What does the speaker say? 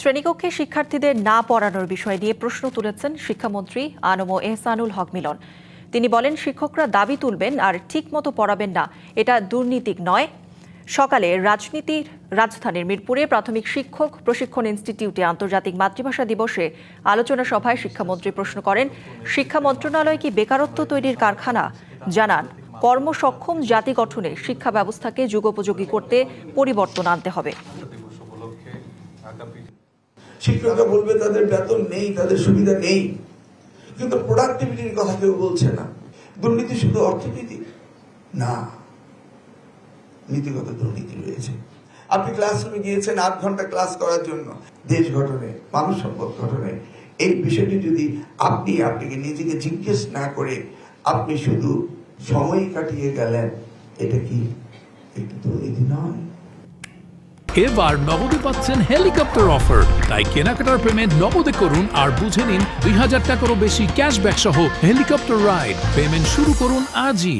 শ্রেণীকক্ষে শিক্ষার্থীদের না পড়ানোর বিষয় নিয়ে প্রশ্ন তুলেছেন শিক্ষামন্ত্রী আনম এহসানুল হক মিলন। তিনি বলেন, শিক্ষকরা দাবি তুলবেন আর ঠিকমতো পড়াবেন না, এটা দুর্নীতি নয়। সকালে রাজধানীর মিরপুরে প্রাথমিক শিক্ষক প্রশিক্ষণ ইনস্টিটিউটে আন্তর্জাতিক মাতৃভাষা দিবসে আলোচনা সভায় শিক্ষামন্ত্রী প্রশ্ন করেন, শিক্ষা মন্ত্রণালয় কি বেকারত্ব তৈরির কারখানা? জানান, কর্মসক্ষম জাতি গঠনে শিক্ষা ব্যবস্থাকে যুগোপযোগী করতে পরিবর্তন আনতে হবে। শিক্ষকরা বলবে তাদের বেতন নেই, তাদের সুবিধা নেই, কিন্তু প্রোডাক্টিভিটির কথা কেউ বলছে না। দুর্নীতি শুধু অর্থনীতি না, নীতিগত দুর্নীতি রয়েছে। আপনি ক্লাসরুমে গিয়েছেন 8 ঘন্টা ক্লাস করার জন্য, দেশ গঠনে, মানব সম্পদ গঠনে এই বিষয়টি যদি আপনাকে নিজেকে জিজ্ঞেস না করে আপনি শুধু সময় কাটিয়ে গেলেন, এটা কি একটু দুর্নীতি নয়? এবার নগদে পাচ্ছেন হেলিকপ্টার অফার, তাই কেনাকাটার পেমেন্ট নগদে করুন আর বুঝে নিন 2000 টাকারও বেশি ক্যাশব্যাক সহ হেলিকপ্টার রাইড। পেমেন্ট শুরু করুন আজই।